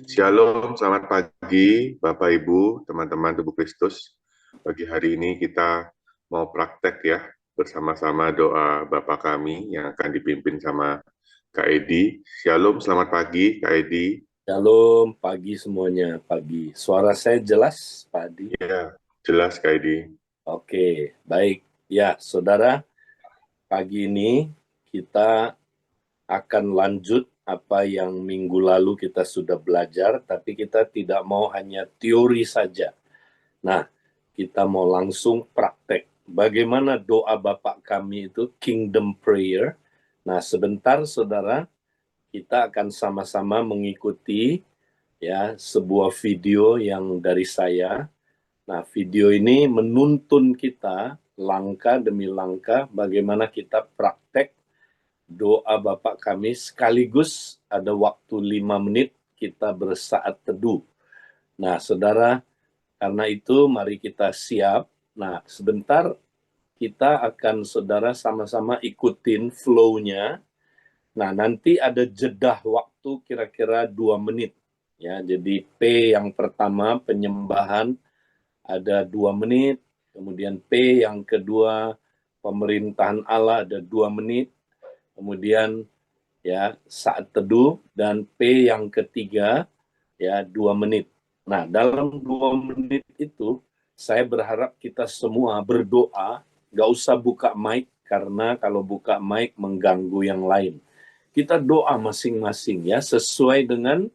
Shalom, selamat pagi Bapak Ibu, teman-teman tubuh Kristus. Pagi hari ini kita mau praktek ya, bersama-sama doa Bapa kami yang akan dipimpin sama Kak Edi. Shalom, selamat pagi Kak Edi. Shalom, pagi semuanya, pagi. Suara saya jelas, Pak Adi? Ya, jelas Kak Edi. Oke, baik. Ya, saudara, pagi ini kita akan lanjut apa yang minggu lalu kita sudah belajar, tapi kita tidak mau hanya teori saja. Nah, kita mau langsung praktek. Bagaimana doa Bapak kami itu, Kingdom Prayer. Nah, sebentar saudara, kita akan sama-sama mengikuti ya sebuah video yang dari saya. Nah, video ini menuntun kita langkah demi langkah bagaimana kita praktek doa Bapak kami, sekaligus ada waktu 5 menit kita bersaat teduh. Nah, saudara, karena itu mari kita siap. Nah, sebentar kita akan saudara sama-sama ikutin flow-nya. Nah, nanti ada jeda waktu kira-kira 2 menit. Ya, jadi P yang pertama penyembahan ada 2 menit, kemudian P yang kedua pemerintahan Allah ada 2 menit, kemudian ya saat teduh, dan P yang ketiga ya 2 menit. Nah, dalam 2 menit itu saya berharap kita semua berdoa, nggak usah buka mic karena kalau buka mic mengganggu yang lain. Kita doa masing-masing ya sesuai dengan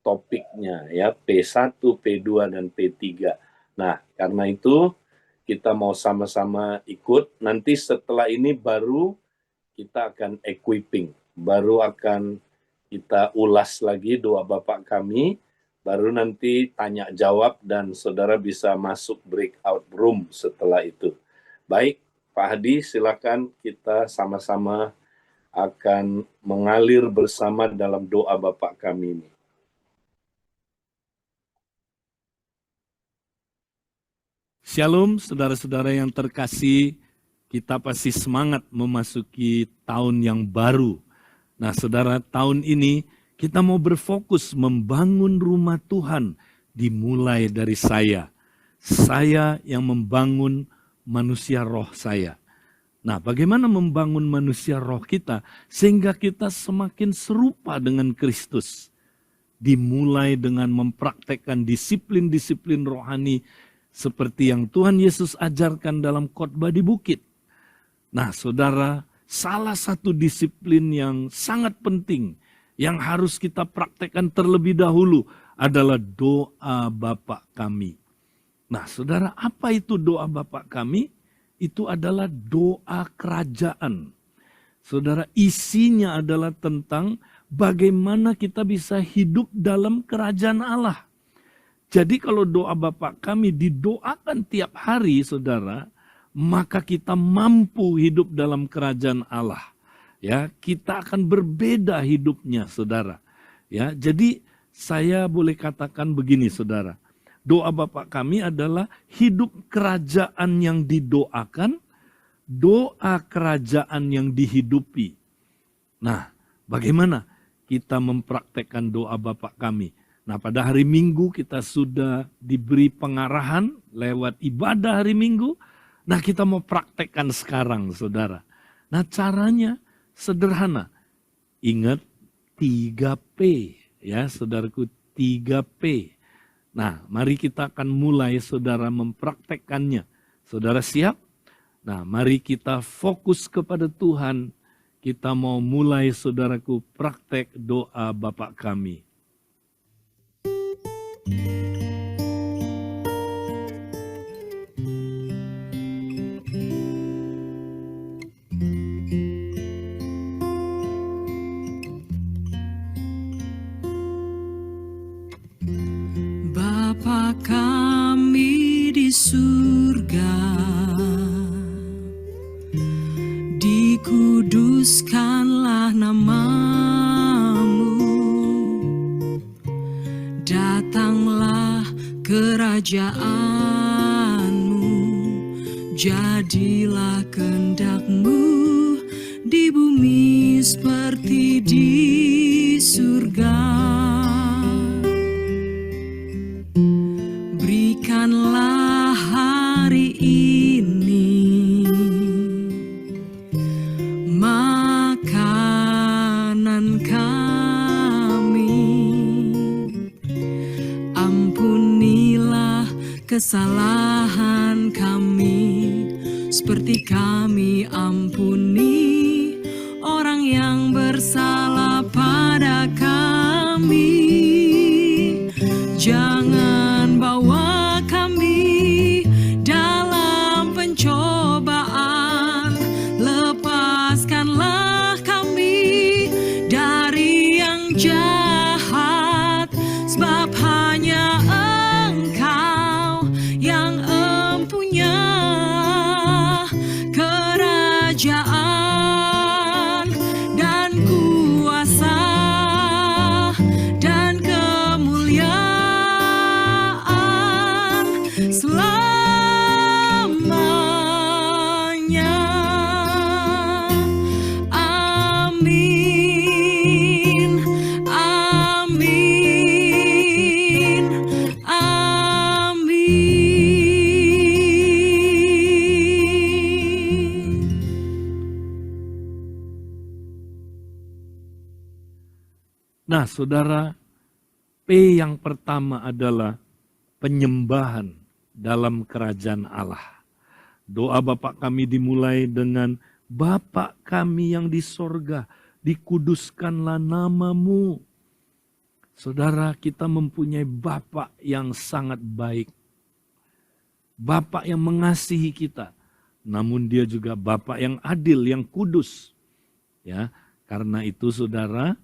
topiknya ya, P1, P2 dan P3. Nah, karena itu kita mau sama-sama ikut. Nanti setelah ini baru kita akan equipping, baru akan kita ulas lagi doa Bapak kami, baru nanti tanya jawab dan saudara bisa masuk breakout room setelah itu. Baik, Pak Hadi, silakan kita sama-sama akan mengalir bersama dalam doa Bapak kami ini. Shalom saudara-saudara yang terkasih, kita pasti semangat memasuki tahun yang baru. Nah saudara, tahun ini kita mau berfokus membangun rumah Tuhan dimulai dari saya. Saya yang membangun manusia roh saya. Nah bagaimana membangun manusia roh kita sehingga kita semakin serupa dengan Kristus. Dimulai dengan mempraktekkan disiplin-disiplin rohani seperti yang Tuhan Yesus ajarkan dalam khotbah di bukit. Nah saudara, salah satu disiplin yang sangat penting yang harus kita praktekkan terlebih dahulu adalah doa Bapa kami. Nah saudara, apa itu doa Bapa kami? Itu adalah doa kerajaan. Saudara, isinya adalah tentang bagaimana kita bisa hidup dalam kerajaan Allah. Jadi kalau doa Bapa kami didoakan tiap hari, saudara, maka kita mampu hidup dalam kerajaan Allah. Ya, kita akan berbeda hidupnya, saudara. Ya, jadi saya boleh katakan begini, saudara. Doa Bapa kami adalah hidup kerajaan yang didoakan, doa kerajaan yang dihidupi. Nah, bagaimana kita mempraktekkan doa Bapa kami? Nah, pada hari Minggu kita sudah diberi pengarahan lewat ibadah hari Minggu. Nah, kita mau praktekkan sekarang, saudara. Nah, caranya sederhana. Ingat 3P, ya saudaraku, 3P. Nah, mari kita akan mulai, saudara, mempraktekkannya. Saudara siap? Nah, mari kita fokus kepada Tuhan. Kita mau mulai, saudaraku, praktek doa Bapa kami. Bapa kami di surga, dikuduskanlah namamu, datanglah kerajaanmu, jadilah kehendakmu di bumi seperti di surga. kesalahan kami, seperti kami ampuni orang yang bersalah pada kami. Jangan bawa kami dalam pencobaan, lepaskanlah kami dari yang jahat, sebab hanya Engkau yang empunya kerajaan dan kuasa dan kemuliaan selamanya. Amin, amin, amin. Nah, saudara, P yang pertama adalah penyembahan dalam kerajaan Allah. Doa Bapa kami dimulai dengan, Bapa kami yang di sorga, dikuduskanlah namamu. Saudara, kita mempunyai Bapa yang sangat baik. Bapa yang mengasihi kita. Namun dia juga Bapa yang adil, yang kudus. Ya, karena itu saudara,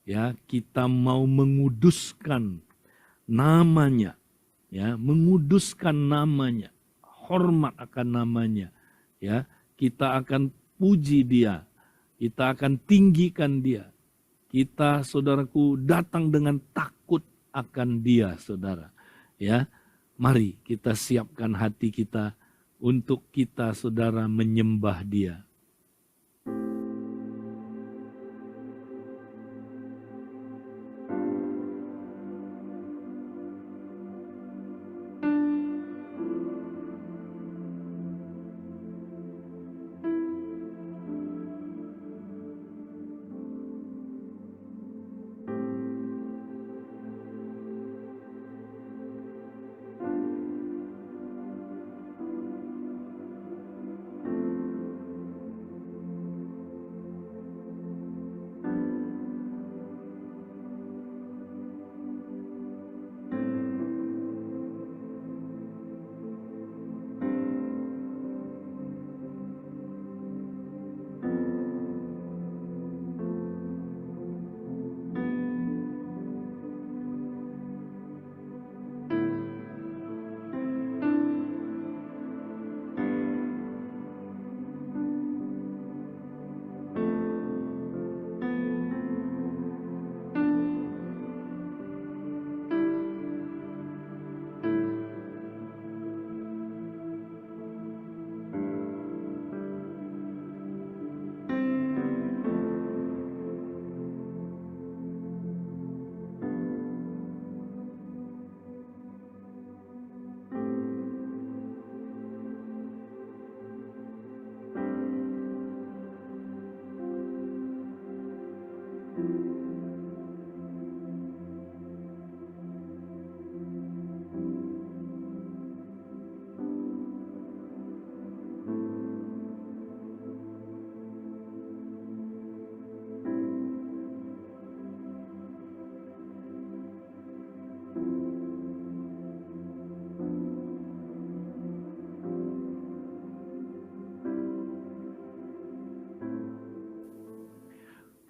ya, kita mau menguduskan namanya, ya, menguduskan namanya, hormat akan namanya, ya, kita akan puji dia, kita akan tinggikan dia, kita, saudaraku, datang dengan takut akan dia, saudara, ya, mari kita siapkan hati kita untuk kita, saudara, menyembah dia.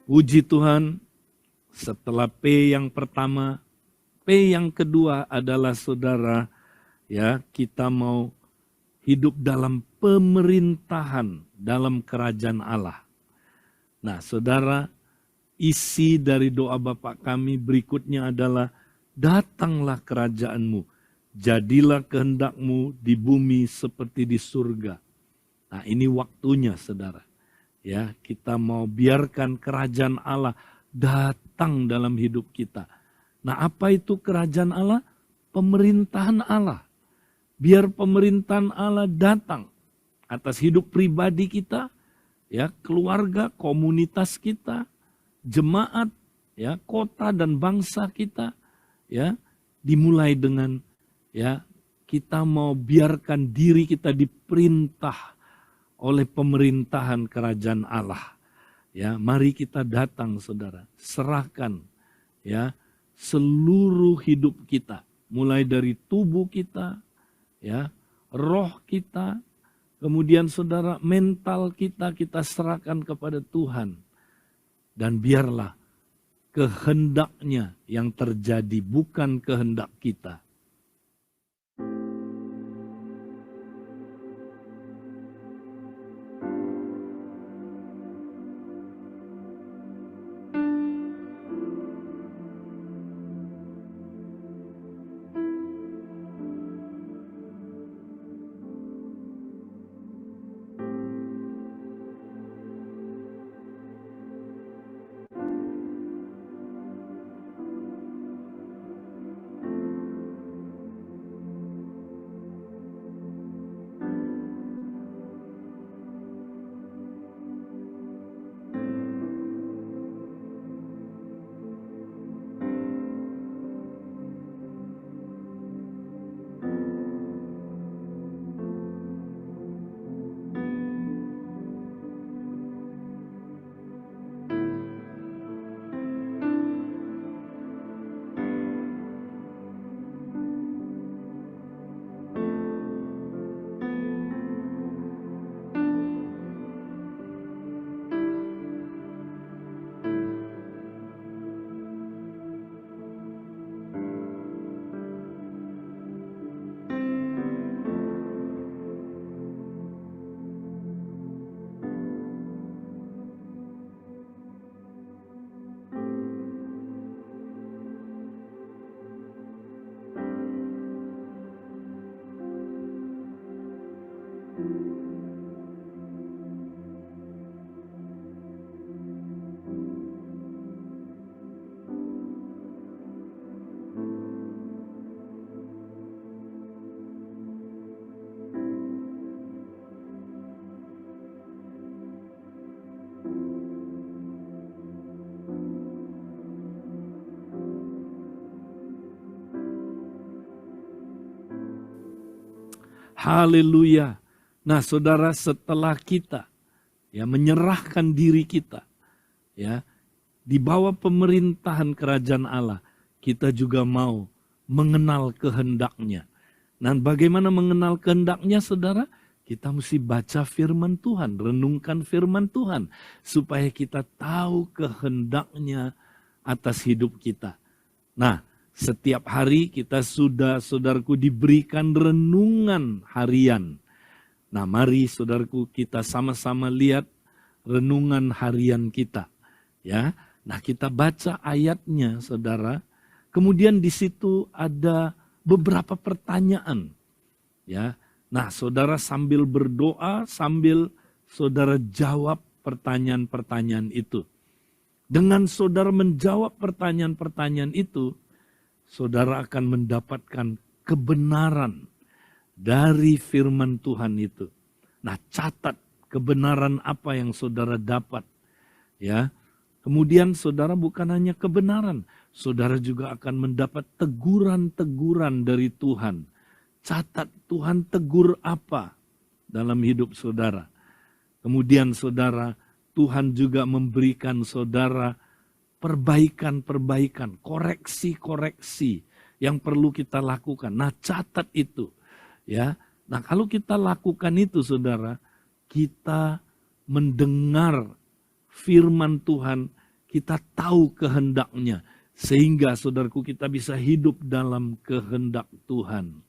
Puji Tuhan, setelah P yang pertama, P yang kedua adalah saudara, ya, kita mau hidup dalam pemerintahan dalam kerajaan Allah. Nah, saudara, isi dari doa Bapa kami berikutnya adalah, datanglah kerajaanmu, jadilah kehendakmu di bumi seperti di surga. Nah, ini waktunya, saudara. Ya, kita mau biarkan kerajaan Allah datang dalam hidup kita. Nah, apa itu kerajaan Allah? Pemerintahan Allah. Biar pemerintahan Allah datang atas hidup pribadi kita, ya, keluarga, komunitas kita, jemaat, ya, kota dan bangsa kita, ya, dimulai dengan, ya, kita mau biarkan diri kita diperintah oleh pemerintahan kerajaan Allah. Ya, mari kita datang saudara, serahkan ya seluruh hidup kita, mulai dari tubuh kita, ya, roh kita, kemudian saudara mental kita serahkan kepada Tuhan. Dan biarlah kehendaknya yang terjadi, bukan kehendak kita. Haleluya. Nah, saudara, setelah kita ya menyerahkan diri kita ya di bawah pemerintahan kerajaan Allah, kita juga mau mengenal kehendaknya. Nah, bagaimana mengenal kehendaknya, saudara? Kita mesti baca firman Tuhan, renungkan firman Tuhan, supaya kita tahu kehendaknya atas hidup kita. Nah, setiap hari kita sudah, saudaraku, diberikan renungan harian. Nah, mari saudaraku kita sama-sama lihat renungan harian kita. Ya, nah kita baca ayatnya, saudara. Kemudian di situ ada beberapa pertanyaan. Ya, nah saudara sambil berdoa, sambil saudara jawab pertanyaan-pertanyaan itu. Dengan saudara menjawab pertanyaan-pertanyaan itu, saudara akan mendapatkan kebenaran dari firman Tuhan itu. Nah, catat kebenaran apa yang saudara dapat. Ya, kemudian saudara bukan hanya kebenaran, saudara juga akan mendapat teguran-teguran dari Tuhan. Catat Tuhan tegur apa dalam hidup saudara. Kemudian saudara, Tuhan juga memberikan saudara perbaikan-perbaikan, koreksi-koreksi yang perlu kita lakukan. Nah, catat itu. Ya. Nah, kalau kita lakukan itu, saudara, kita mendengar firman Tuhan, kita tahu kehendaknya, sehingga saudaraku kita bisa hidup dalam kehendak Tuhan.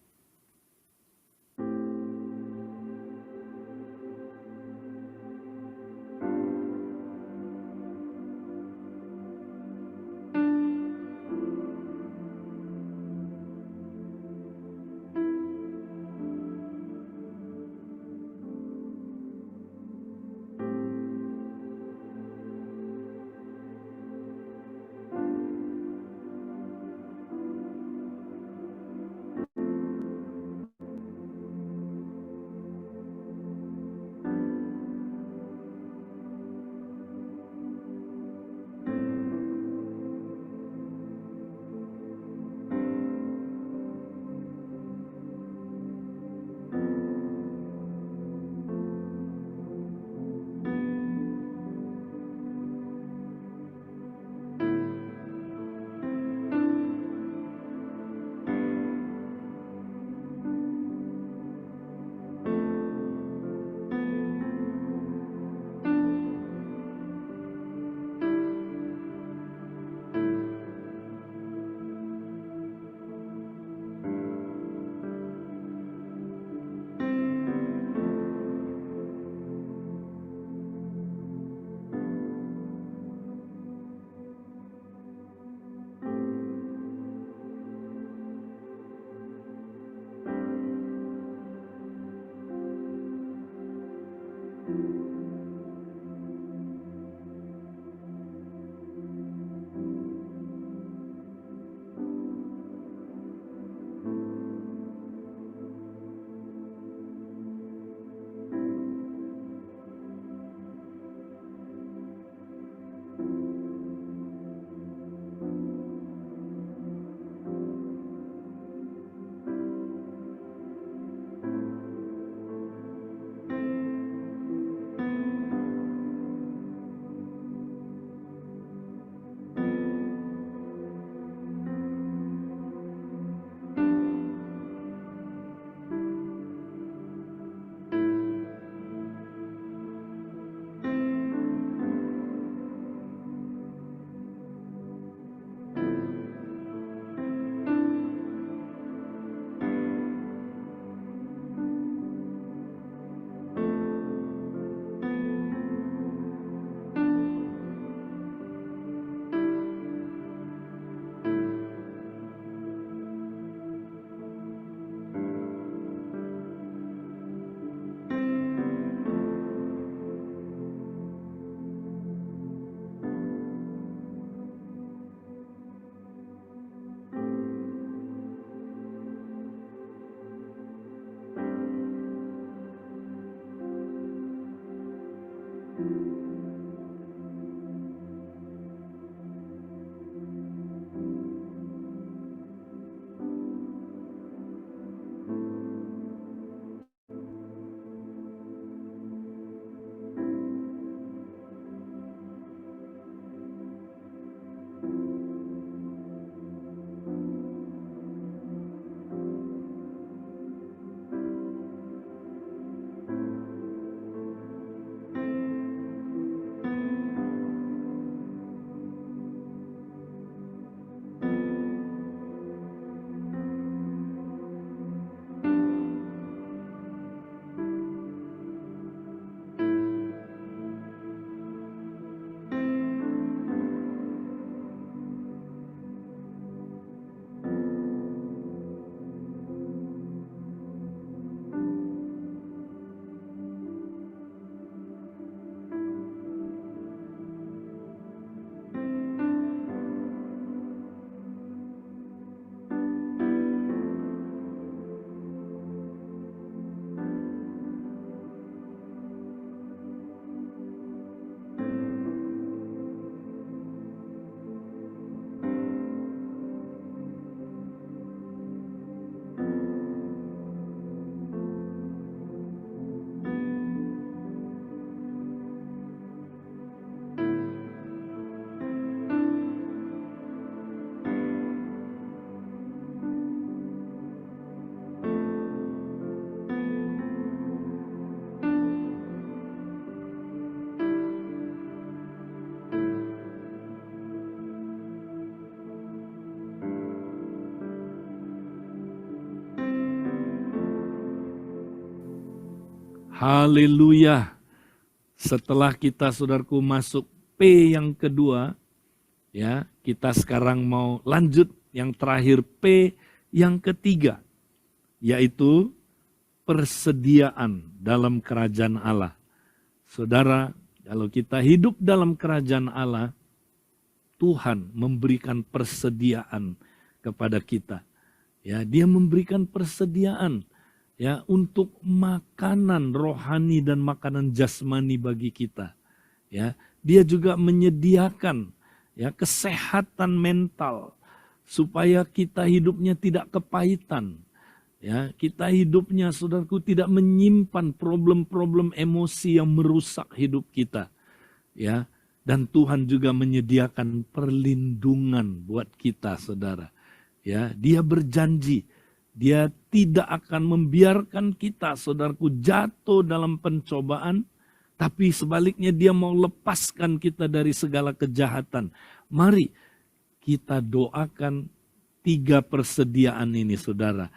Haleluya. Setelah kita saudaraku masuk P yang kedua, ya, kita sekarang mau lanjut yang terakhir P yang ketiga, yaitu persediaan dalam kerajaan Allah. Saudara, kalau kita hidup dalam kerajaan Allah, Tuhan memberikan persediaan kepada kita. Ya, Dia memberikan persediaan ya untuk makanan rohani dan makanan jasmani bagi kita. Ya, Dia juga menyediakan ya kesehatan mental supaya kita hidupnya tidak kepahitan. Ya, kita hidupnya saudaraku tidak menyimpan problem-problem emosi yang merusak hidup kita. Ya, dan Tuhan juga menyediakan perlindungan buat kita, saudara. Ya, Dia berjanji, Dia tidak akan membiarkan kita, saudaraku, jatuh dalam pencobaan, tapi sebaliknya Dia mau lepaskan kita dari segala kejahatan. Mari kita doakan 3 persediaan ini, saudara.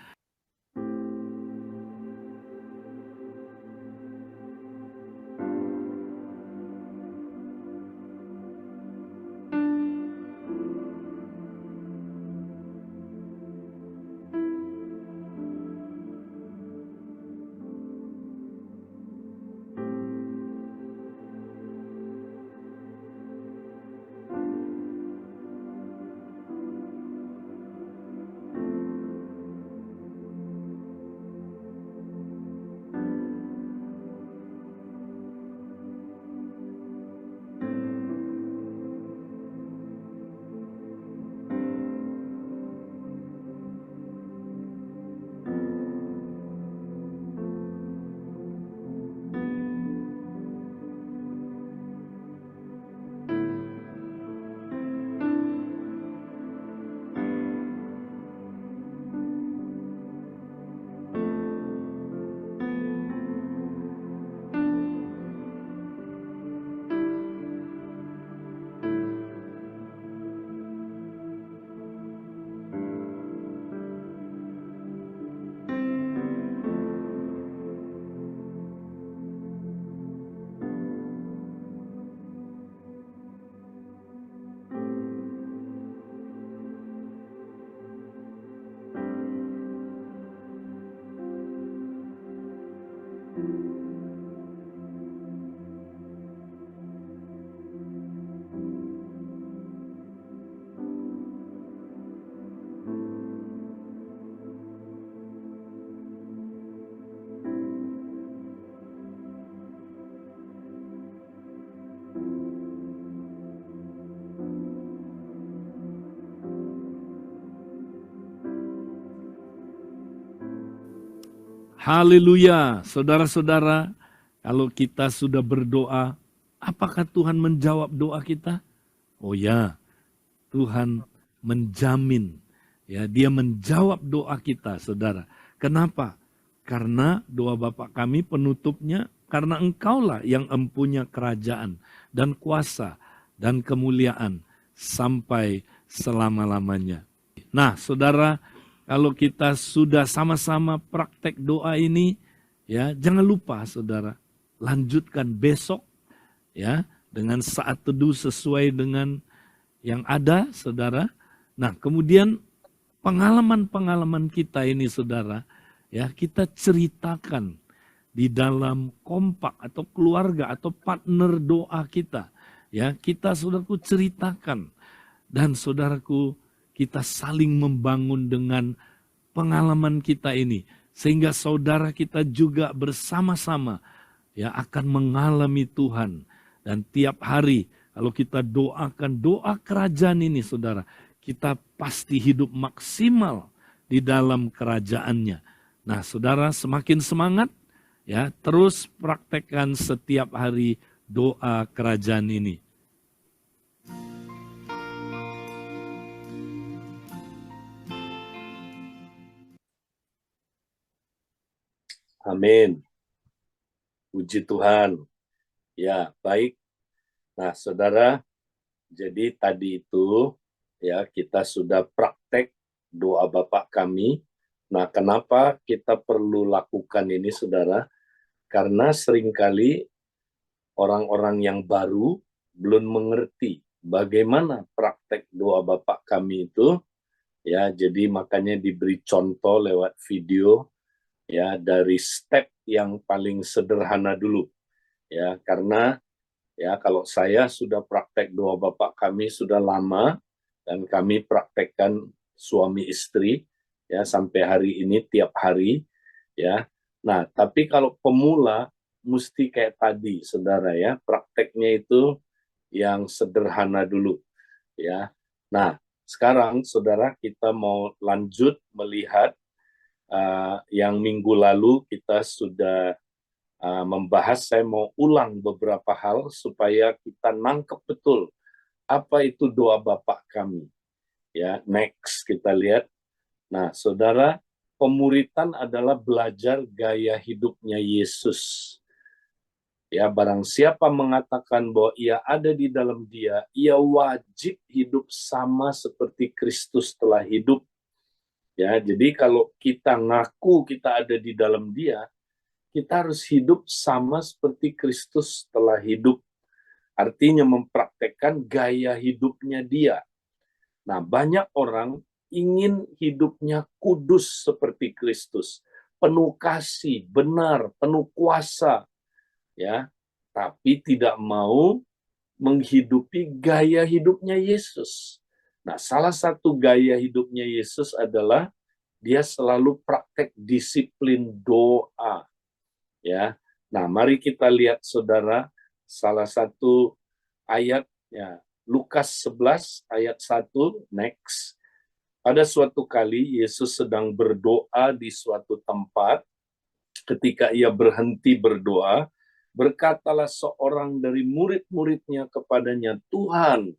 Haleluya, saudara-saudara, kalau kita sudah berdoa, apakah Tuhan menjawab doa kita? Oh ya, Tuhan menjamin, ya Dia menjawab doa kita, saudara. Kenapa? Karena doa Bapa kami penutupnya, karena Engkaulah yang empunya kerajaan dan kuasa dan kemuliaan sampai selama-lamanya. Nah, saudara, kalau kita sudah sama-sama praktek doa ini, ya jangan lupa, saudara, lanjutkan besok, ya dengan saat teduh sesuai dengan yang ada, saudara. Nah, kemudian pengalaman-pengalaman kita ini, saudara, ya kita ceritakan di dalam kompak atau keluarga atau partner doa kita, ya kita saudaraku ceritakan, dan saudaraku kita saling membangun dengan pengalaman kita ini, sehingga saudara kita juga bersama-sama ya akan mengalami Tuhan. Dan tiap hari kalau kita doakan doa kerajaan ini, saudara, kita pasti hidup maksimal di dalam kerajaannya. Nah, saudara, semakin semangat ya, terus praktekkan setiap hari doa kerajaan ini. Amin. Puji Tuhan. Ya, baik. Nah, saudara, jadi tadi itu ya kita sudah praktek doa Bapa kami. Nah, kenapa kita perlu lakukan ini, saudara? Karena seringkali orang-orang yang baru belum mengerti bagaimana praktek doa Bapa kami itu, ya. Jadi makanya diberi contoh lewat video, ya, dari step yang paling sederhana dulu, ya. Karena ya kalau saya sudah praktek doa Bapa kami sudah lama, dan kami praktekkan suami istri, ya, sampai hari ini tiap hari, ya. Nah, tapi kalau pemula mesti kayak tadi, saudara, ya, prakteknya itu yang sederhana dulu, ya. Nah, sekarang saudara kita mau lanjut melihat yang minggu lalu kita sudah membahas. Saya mau ulang beberapa hal supaya kita nangkep betul apa itu doa Bapa kami. Ya, next kita lihat. Nah, saudara, pemuritan adalah belajar gaya hidupnya Yesus. Ya, barang siapa mengatakan bahwa ia ada di dalam Dia, ia wajib hidup sama seperti Kristus telah hidup. Ya, jadi kalau kita ngaku kita ada di dalam Dia, kita harus hidup sama seperti Kristus telah hidup. Artinya mempraktekkan gaya hidupnya Dia. Nah, banyak orang ingin hidupnya kudus seperti Kristus, penuh kasih, benar, penuh kuasa, ya, tapi tidak mau menghidupi gaya hidupnya Yesus. Nah, salah satu gaya hidupnya Yesus adalah dia selalu praktek disiplin doa, ya. Nah, mari kita lihat saudara salah satu ayat, ya, Lukas 11 ayat 1, next. Pada suatu kali Yesus sedang berdoa di suatu tempat. Ketika ia berhenti berdoa, berkatalah seorang dari murid-muridnya kepadanya, "Tuhan,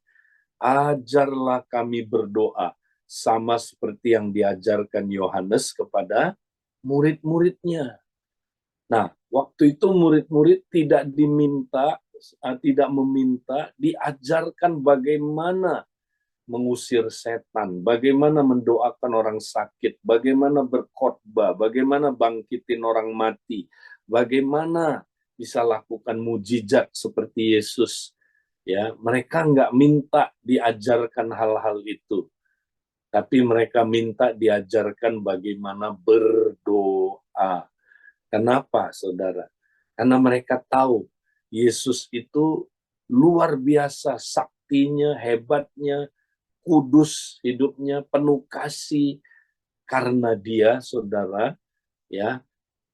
ajarlah kami berdoa, sama seperti yang diajarkan Yohanes kepada murid-muridnya." Nah, waktu itu murid-murid tidak meminta, diajarkan bagaimana mengusir setan, bagaimana mendoakan orang sakit, bagaimana berkhotbah, bagaimana bangkitin orang mati, bagaimana bisa lakukan mujizat seperti Yesus. Ya, mereka nggak minta diajarkan hal-hal itu, tapi mereka minta diajarkan bagaimana berdoa. Kenapa, saudara? Karena mereka tahu Yesus itu luar biasa saktinya, hebatnya, kudus hidupnya, penuh kasih. Karena dia, saudara, ya,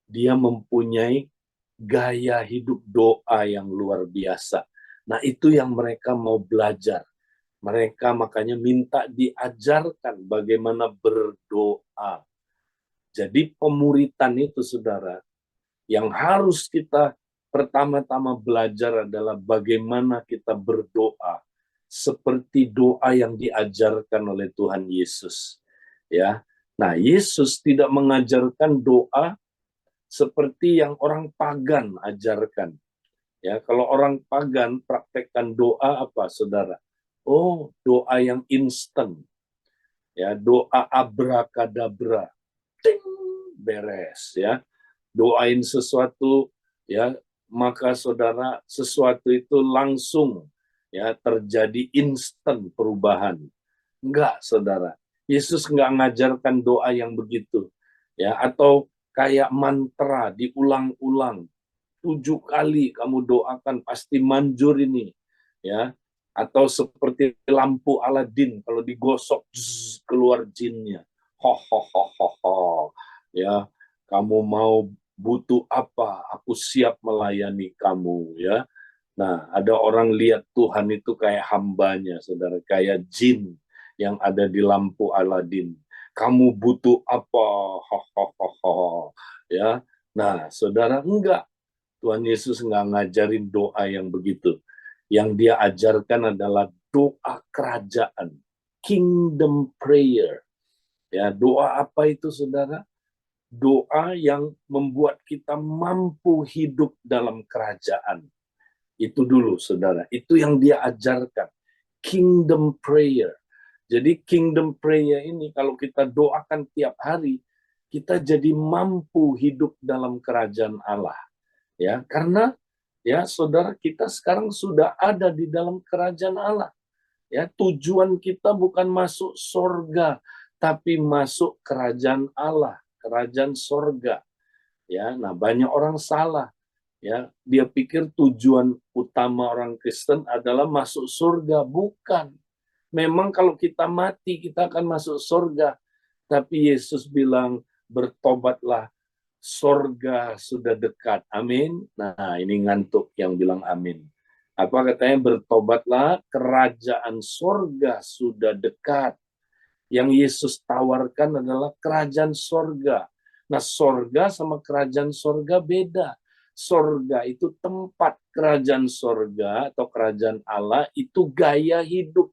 dia mempunyai gaya hidup doa yang luar biasa. Nah, itu yang mereka mau belajar. Mereka makanya minta diajarkan bagaimana berdoa. Jadi pemuritan itu, saudara, yang harus kita pertama-tama belajar adalah bagaimana kita berdoa seperti doa yang diajarkan oleh Tuhan Yesus. Ya. Nah, Yesus tidak mengajarkan doa seperti yang orang pagan ajarkan. Ya, kalau orang pagan praktekkan doa apa, saudara? Oh, doa yang instan. Ya, doa abrakadabra. Ting, beres, ya. Doain sesuatu, ya, maka saudara sesuatu itu langsung, ya, terjadi instan perubahan. Enggak, saudara. Yesus enggak ngajarkan doa yang begitu, ya, atau kayak mantra diulang-ulang 7 kali kamu doakan pasti manjur ini, ya, atau seperti lampu Aladin kalau digosok keluar jinnya, ho ho ho ho ho, ya, kamu mau butuh apa, aku siap melayani kamu, ya. Nah, ada orang lihat Tuhan itu kayak hambanya, saudara, kayak jin yang ada di lampu Aladin. Kamu butuh apa, ho ho ho ho, ya. Nah, saudara, enggak. Tuhan Yesus enggak ngajarin doa yang begitu. Yang dia ajarkan adalah doa kerajaan, kingdom prayer. Ya, doa apa itu, saudara? Doa yang membuat kita mampu hidup dalam kerajaan. Itu dulu, saudara. Itu yang dia ajarkan. Kingdom prayer. Jadi kingdom prayer ini kalau kita doakan tiap hari, kita jadi mampu hidup dalam kerajaan Allah. Ya, karena ya saudara, kita sekarang sudah ada di dalam kerajaan Allah. Ya, tujuan kita bukan masuk surga, tapi masuk kerajaan Allah, kerajaan surga. Ya, nah banyak orang salah. Ya, dia pikir tujuan utama orang Kristen adalah masuk surga, bukan. Memang kalau kita mati kita akan masuk surga, tapi Yesus bilang bertobatlah, surga sudah dekat. Amin. Nah, ini ngantuk yang bilang amin. Apa katanya? Bertobatlah, kerajaan surga sudah dekat. Yang Yesus tawarkan adalah kerajaan surga. Nah, surga sama kerajaan surga beda. Surga itu tempat, kerajaan surga atau kerajaan Allah itu gaya hidup.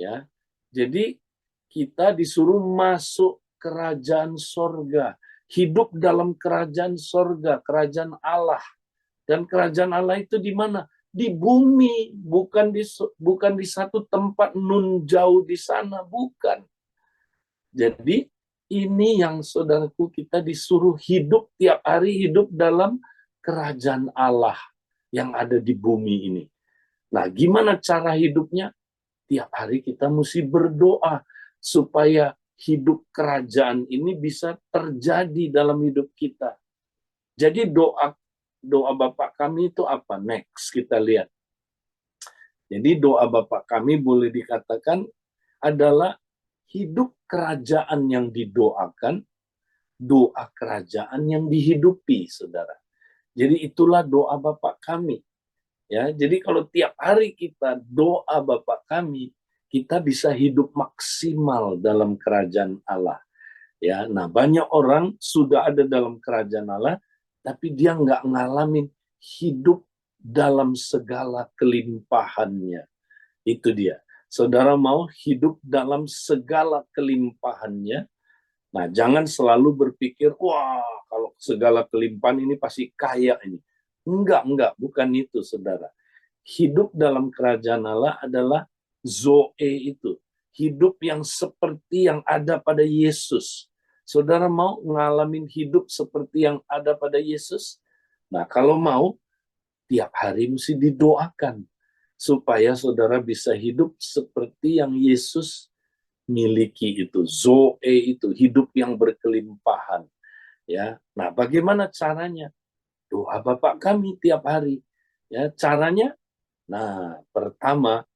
Ya, jadi kita disuruh masuk kerajaan surga, hidup dalam kerajaan surga, kerajaan Allah. Dan kerajaan Allah itu di mana? Di bumi, bukan di satu tempat nun jauh di sana, bukan. Jadi ini yang saudaraku, kita disuruh hidup tiap hari, hidup dalam kerajaan Allah yang ada di bumi ini. Nah, gimana cara hidupnya? Tiap hari kita mesti berdoa supaya hidup kerajaan ini bisa terjadi dalam hidup kita. Jadi doa Bapa kami itu apa? Next kita lihat. Jadi doa Bapa kami boleh dikatakan adalah hidup kerajaan yang didoakan, doa kerajaan yang dihidupi, saudara. Jadi itulah doa Bapa kami. Ya, jadi kalau tiap hari kita doa Bapa kami, kita bisa hidup maksimal dalam kerajaan Allah. Ya, nah banyak orang sudah ada dalam kerajaan Allah, tapi dia nggak ngalamin hidup dalam segala kelimpahannya. Itu dia. Saudara mau hidup dalam segala kelimpahannya. Nah, jangan selalu berpikir, wah, kalau segala kelimpahan ini pasti kaya ini. Enggak, bukan itu, saudara. Hidup dalam kerajaan Allah adalah Zoe itu. Hidup yang seperti yang ada pada Yesus. Saudara mau ngalamin hidup seperti yang ada pada Yesus? Nah, kalau mau, tiap hari mesti didoakan. Supaya saudara bisa hidup seperti yang Yesus miliki itu. Zoe itu, hidup yang berkelimpahan. Ya, nah bagaimana caranya? Doa Bapak kami tiap hari. Ya, caranya, nah pertama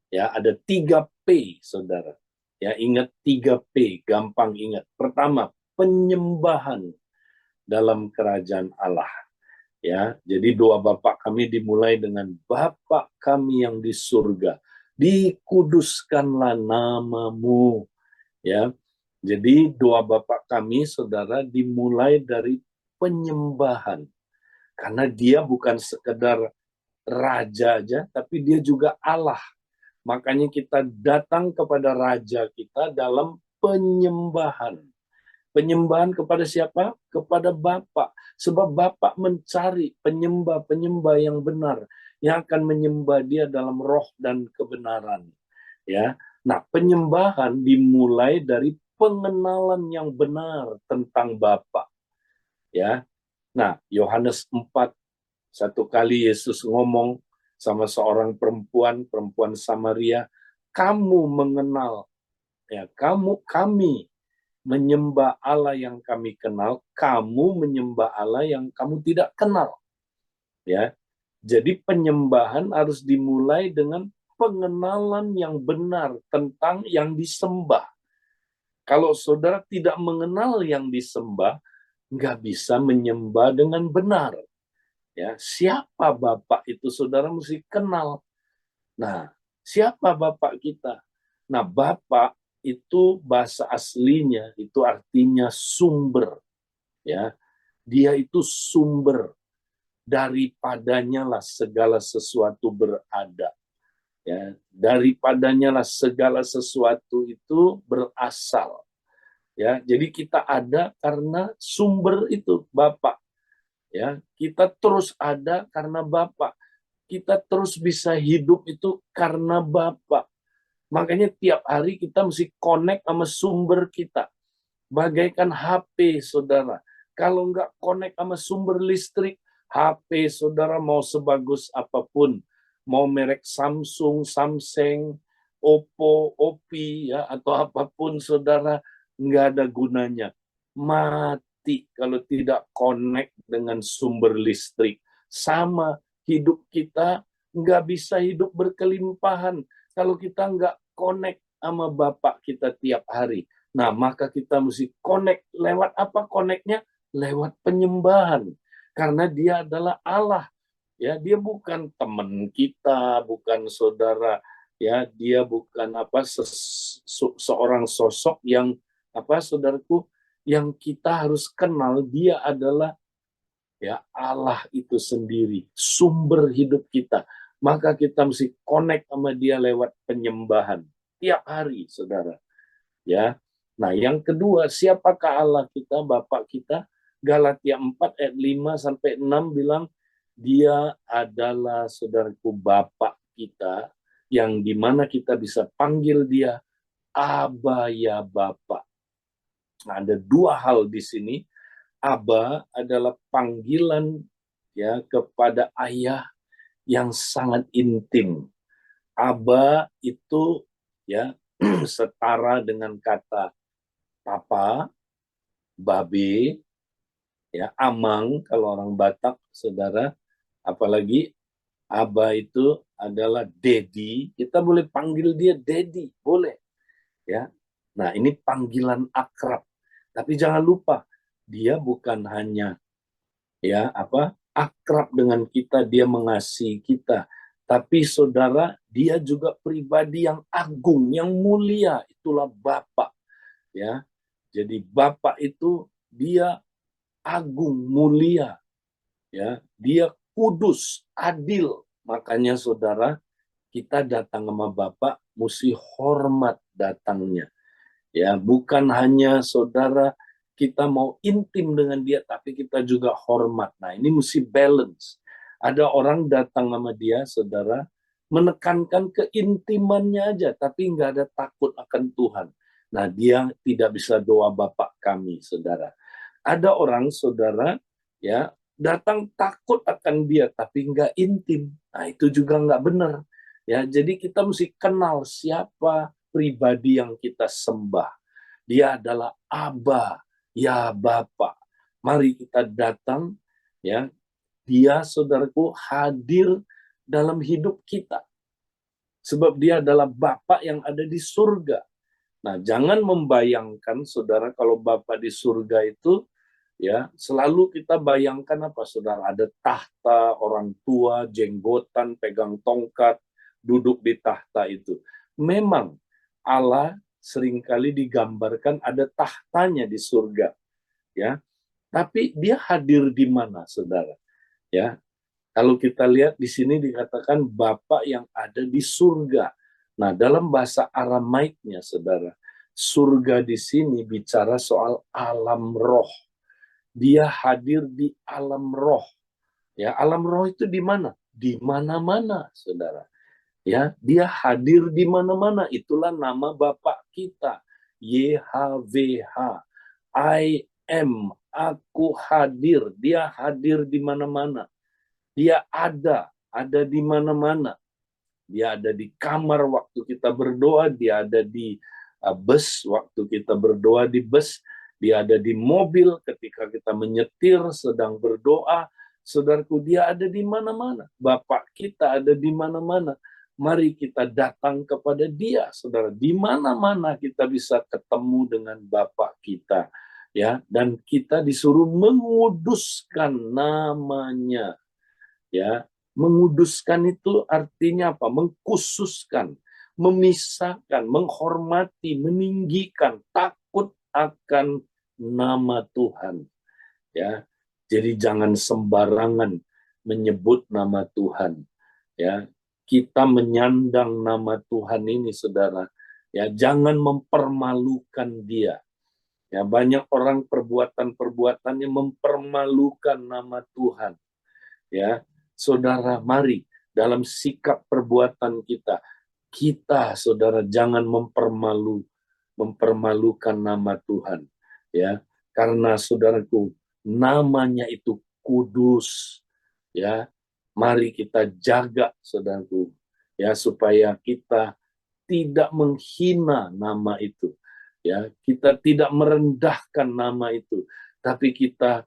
ya ada 3P, saudara. Ya, ingat 3P, gampang ingat. Pertama, penyembahan dalam kerajaan Allah. Ya, jadi doa Bapa kami dimulai dengan Bapa kami yang di surga, dikuduskanlah namamu. Ya, jadi doa Bapa kami, saudara, dimulai dari penyembahan, karena Dia bukan sekedar raja aja, tapi Dia juga Allah. Makanya kita datang kepada Raja kita dalam penyembahan. Penyembahan kepada siapa? Kepada Bapa. Sebab Bapa mencari penyembah-penyembah yang benar, yang akan menyembah Dia dalam roh dan kebenaran. Ya. Nah, penyembahan dimulai dari pengenalan yang benar tentang Bapa. Ya. Nah, Yohanes 4, satu kali Yesus ngomong sama seorang perempuan Samaria, kamu mengenal, ya, kami menyembah Allah yang kami kenal, kamu menyembah Allah yang kamu tidak kenal. Ya. Jadi penyembahan harus dimulai dengan pengenalan yang benar tentang yang disembah. Kalau saudara tidak mengenal yang disembah, nggak bisa menyembah dengan benar. Ya, siapa Bapak itu saudara mesti kenal. Nah, siapa Bapak kita? Nah, Bapak itu bahasa aslinya itu artinya sumber. Ya, Dia itu sumber, daripadanya lah segala sesuatu berada. Ya, daripadanya lah segala sesuatu itu berasal. Ya, jadi kita ada karena sumber itu Bapak. Ya, kita terus ada karena Bapak. Kita terus bisa hidup itu karena Bapak. Makanya tiap hari kita mesti connect sama sumber kita. Bagaikan HP, saudara. Kalau nggak connect sama sumber listrik, HP saudara mau sebagus apapun, mau merek Samsung, Samsung, Oppo, Oppi, ya, atau apapun saudara, nggak ada gunanya. Mati kalau tidak connect dengan sumber listrik. Sama hidup kita nggak bisa hidup berkelimpahan kalau kita nggak connect sama Bapak kita tiap hari. Nah, maka kita mesti connect. Lewat apa connect-nya? Lewat penyembahan. Karena dia adalah Allah. Ya, dia bukan teman kita, bukan saudara. Ya, dia bukan seorang sosok yang saudaraku, yang kita harus kenal. Dia adalah ya Allah itu sendiri, sumber hidup kita. Maka kita mesti connect sama dia lewat penyembahan tiap hari, saudara. Ya. Nah, yang kedua, siapakah Allah kita, Bapak kita? Galatia 4 ayat 5 sampai 6 bilang dia adalah saudaraku Bapak kita yang dimana kita bisa panggil dia Aba ya Bapak. Nah, ada dua hal di sini. Aba adalah panggilan ya kepada ayah yang sangat intim. Aba itu ya setara dengan kata papa, babe, ya amang kalau orang Batak, saudara. Apalagi aba itu adalah daddy. Kita boleh panggil dia daddy, boleh. Ya. Nah, ini panggilan akrab. Tapi jangan lupa, dia bukan hanya akrab dengan kita, dia mengasihi kita. Tapi saudara, dia juga pribadi yang agung, yang mulia. Itulah Bapak. Ya. Jadi Bapak itu dia agung, mulia. Ya, dia kudus, adil. Makanya saudara, kita datang sama Bapak mesti hormat datangnya. Ya, bukan hanya saudara kita mau intim dengan dia, tapi kita juga hormat. Nah, ini mesti balance. Ada orang datang sama dia, saudara, menekankan keintimannya aja, tapi nggak ada takut akan Tuhan. Nah, dia tidak bisa doa Bapak kami, saudara. Ada orang, saudara, ya datang takut akan dia, tapi nggak intim. Nah, itu juga nggak benar. Ya, jadi kita mesti kenal siapa pribadi yang kita sembah. Dia adalah Aba, ya Bapak. Mari kita datang, ya. Dia, saudaraku, hadir dalam hidup kita. Sebab dia adalah Bapak yang ada di surga. Nah, jangan membayangkan, saudara, kalau Bapak di surga itu, ya selalu kita bayangkan apa, saudara? Ada tahta, orang tua, jenggotan, pegang tongkat, duduk di tahta itu. Memang Allah seringkali digambarkan ada tahtanya di surga, ya. Tapi dia hadir di mana, saudara? Ya, kalau kita lihat di sini dikatakan Bapa yang ada di surga. Nah, dalam bahasa Aramaiknya, saudara, surga di sini bicara soal alam roh. Dia hadir di alam roh. Ya, alam roh itu di mana? Di mana-mana, saudara. Ya, dia hadir di mana-mana. Itulah nama Bapa kita. YHWH. I am. Aku hadir. Dia hadir di mana-mana. Dia ada di mana-mana. Dia ada di kamar waktu kita berdoa, dia ada di bus waktu kita berdoa di bus, dia ada di mobil ketika kita menyetir sedang berdoa. Saudaraku, dia ada di mana-mana. Bapak kita ada di mana-mana. Mari kita datang kepada dia, saudara. Di mana-mana kita bisa ketemu dengan Bapak kita. Ya, dan kita disuruh menguduskan namanya. Ya, menguduskan itu artinya apa? Mengkhususkan, memisahkan, menghormati, meninggikan, takut akan nama Tuhan. Ya, jadi jangan sembarangan menyebut nama Tuhan. Ya, kita menyandang nama Tuhan ini, saudara. Ya, jangan mempermalukan Dia. Ya, banyak orang perbuatan-perbuatannya mempermalukan nama Tuhan. Ya, saudara, mari dalam sikap perbuatan kita, saudara, jangan mempermalukan nama Tuhan, ya, karena saudaraku, namanya itu kudus, ya, mari kita jaga, saudaraku, ya, supaya kita tidak menghina nama itu, ya, kita tidak merendahkan nama itu, tapi kita,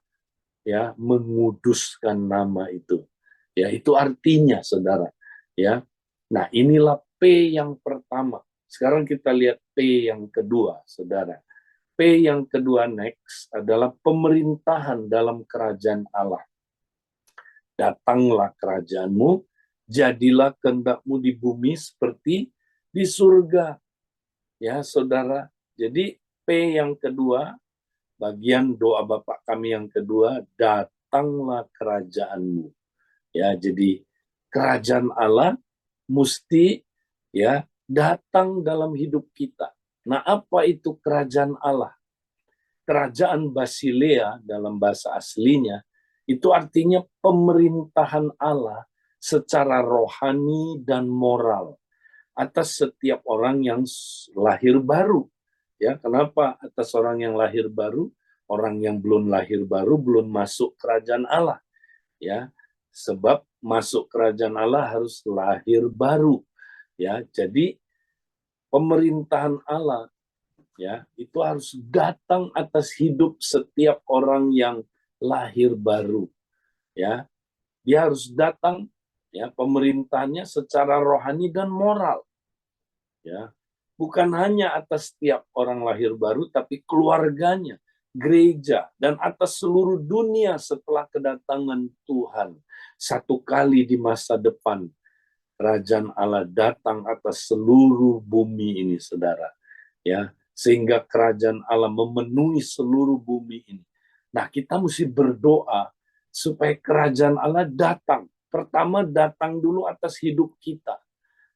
ya, menguduskan nama itu, ya, itu artinya, saudara, ya. Nah, inilah P yang pertama. Sekarang kita lihat P yang kedua, saudara. P yang kedua next adalah pemerintahan dalam kerajaan Allah. Datanglah kerajaanmu, jadilah kehendakmu di bumi seperti di surga. Ya, saudara. Jadi P yang kedua, bagian doa Bapa kami yang kedua, datanglah kerajaanmu. Ya, jadi kerajaan Allah mesti, ya, datang dalam hidup kita. Nah, apa itu kerajaan Allah? Kerajaan Basilea dalam bahasa aslinya itu artinya pemerintahan Allah secara rohani dan moral atas setiap orang yang lahir baru. Ya, kenapa atas orang yang lahir baru? Orang yang belum lahir baru belum masuk kerajaan Allah. Ya, sebab masuk kerajaan Allah harus lahir baru. Ya, jadi pemerintahan Allah, ya, itu harus datang atas hidup setiap orang yang lahir baru. Ya, dia harus datang, ya, pemerintahannya secara rohani dan moral. Ya, bukan hanya atas setiap orang lahir baru, tapi keluarganya, gereja, dan atas seluruh dunia setelah kedatangan Tuhan. Satu kali di masa depan, kerajaan Allah datang atas seluruh bumi ini, saudara. Ya, sehingga kerajaan Allah memenuhi seluruh bumi ini. Nah, kita mesti berdoa supaya kerajaan Allah datang. Pertama, datang dulu atas hidup kita.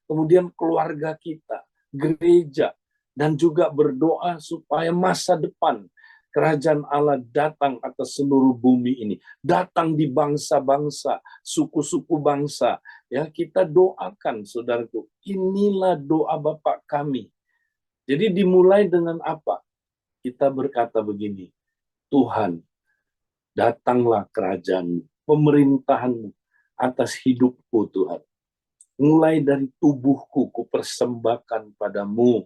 Kemudian keluarga kita, gereja, dan juga berdoa supaya masa depan kerajaan Allah datang atas seluruh bumi ini, datang di bangsa-bangsa, suku-suku bangsa. Ya, kita doakan, saudaraku, inilah doa Bapa kami. Jadi dimulai dengan apa? Kita berkata begini, Tuhan, datanglah kerajaan-Mu, pemerintahan-Mu atas hidupku, Tuhan. Mulai dari tubuhku, kupersembahkan padamu.